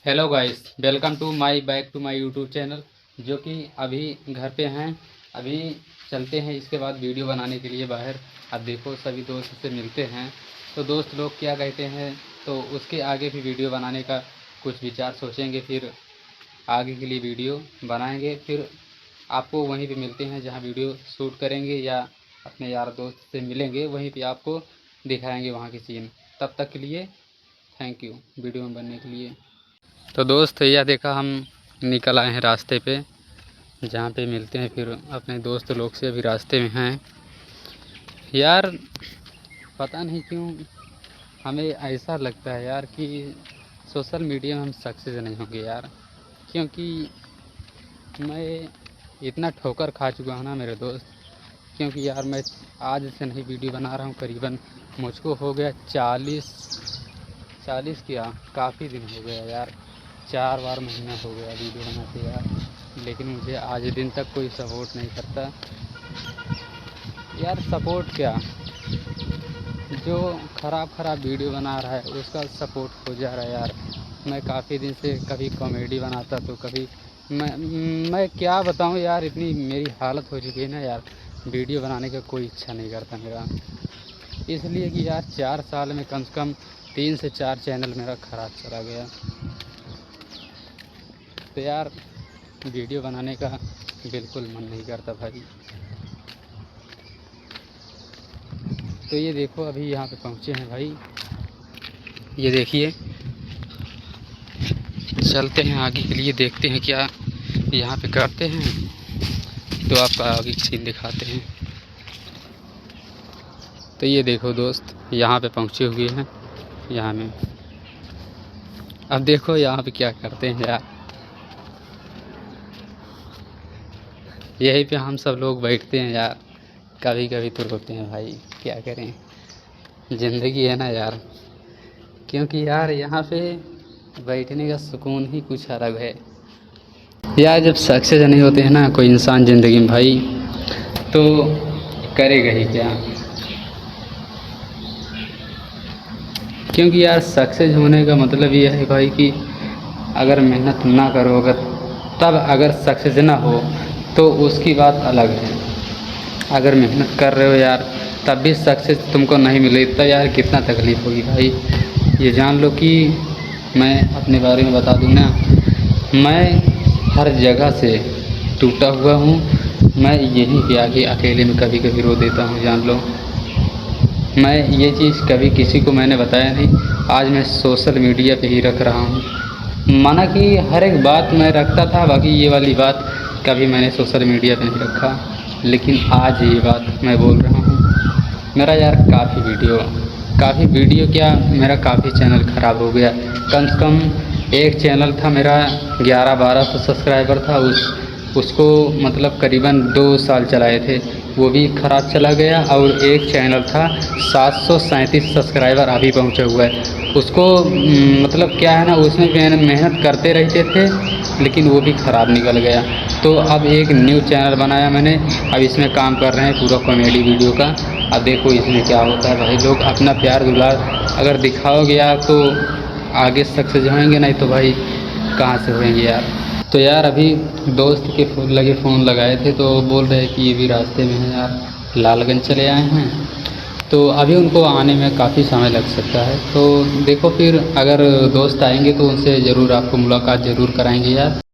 Hello guys, welcome to my back to my YouTube channel. जो कि अभी घर पे हैं। अभी चलते हैं इसके बाद वीडियो बनाने के लिए बाहर। अब देखो सभी दोस्त से मिलते हैं तो दोस्त लोग क्या कहते हैं, तो उसके आगे भी वीडियो बनाने का कुछ विचार सोचेंगे। फिर आगे के लिए वीडियो बनाएंगे। फिर आपको वहीं पे मिलते हैं जहां वीडियो शूट करेंगे, या अपने यार दोस्त से मिलेंगे, वहीं पे आपको दिखाएंगे वहां की सीन। तब तक के लिए थैंक यू वीडियो में बनने के लिए। तो दोस्त यह देखा, हम निकल आए हैं रास्ते पे जहाँ पे मिलते हैं फिर अपने दोस्त लोग से। अभी रास्ते में हैं यार। पता नहीं क्यों हमें ऐसा लगता है यार कि सोशल मीडिया में हम सक्सेस नहीं होंगे यार। क्योंकि मैं इतना ठोकर खा चुका हूँ ना मेरे दोस्त। क्योंकि यार मैं आज से नहीं वीडियो बना रहा हूँ, करीबन मुझको हो गया 40 क्या काफ़ी दिन हो गया यार। 4 बार महीना हो गया वीडियो बनाते यार, लेकिन मुझे आज दिन तक कोई सपोर्ट नहीं करता यार। सपोर्ट क्या, जो ख़राब वीडियो बना रहा है उसका सपोर्ट हो जा रहा है यार। मैं काफ़ी दिन से कभी कॉमेडी बनाता तो कभी मैं क्या बताऊं यार, इतनी मेरी हालत हो चुकी है ना यार। वीडियो बनाने का कोई इच्छा नहीं करता मेरा, इसलिए कि यार 4 साल में कम से कम 3 से 4 चैनल मेरा ख़राब चला गया। तो यार वीडियो बनाने का बिल्कुल मन नहीं करता भाई। तो ये देखो अभी यहाँ पे पहुँचे हैं भाई, ये देखिए। चलते हैं आगे के लिए, देखते हैं क्या यहाँ पे करते हैं, तो आपका आगे की सीन दिखाते हैं। तो ये देखो दोस्त, यहाँ पे पहुँचे हुए हैं यहाँ में। अब देखो यहाँ पे क्या करते हैं यार। यहीं पे हम सब लोग बैठते हैं यार। कभी कभी तो रोते हैं भाई, क्या करें, ज़िंदगी है ना यार। क्योंकि यार यहाँ पे बैठने का सुकून ही कुछ अलग है यार। जब सक्सेस नहीं होते हैं ना कोई इंसान ज़िंदगी में भाई, तो करेगा ही क्या। क्योंकि यार सक्सेस होने का मतलब ये है भाई कि अगर मेहनत ना करो, अगर सक्सेस ना हो तो उसकी बात अलग है। अगर मेहनत कर रहे हो यार तब भी सक्सेस तुमको नहीं मिले, तब यार कितना तकलीफ़ होगी भाई। ये जान लो कि मैं अपने बारे में बता दूँ ना, मैं हर जगह से टूटा हुआ हूँ। मैं यहीं पे आके अकेले में कभी कभी रो देता हूँ, जान लो। मैं ये चीज़ कभी किसी को मैंने बताया नहीं, आज मैं सोशल मीडिया पे ही रख रहा हूँ। माना कि हर एक बात मैं रखता था, बाकी ये वाली बात कभी मैंने सोशल मीडिया पे नहीं रखा, लेकिन आज ये बात मैं बोल रहा हूँ। मेरा यार काफ़ी वीडियो क्या, मेरा काफ़ी चैनल ख़राब हो गया। कम से कम एक चैनल था मेरा 1100-1200 सब्सक्राइबर था, उसको मतलब करीबन 2 साल चलाए थे, वो भी ख़राब चला गया। और एक चैनल था 737 सब्सक्राइबर अभी पहुंचा हुआ है, उसको मतलब क्या है ना, उसमें मेहनत करते रहते थे लेकिन वो भी ख़राब निकल गया। तो अब एक न्यू चैनल बनाया मैंने, अब इसमें काम कर रहे हैं पूरा कॉमेडी वीडियो का। अब देखो इसमें क्या होता है भाई। लोग अपना प्यार दुलार अगर दिखाओगे यार तो आगे सक्सेस होंगे, नहीं तो भाई कहाँ से होंगे यार। तो यार अभी दोस्त के फ़ोन लगाए थे तो बोल रहे हैं कि ये भी रास्ते में है यार, लालगंज चले आए हैं। तो अभी उनको आने में काफ़ी समय लग सकता है। तो देखो फिर अगर दोस्त आएंगे तो उनसे ज़रूर आपको मुलाकात ज़रूर कराएंगे यार।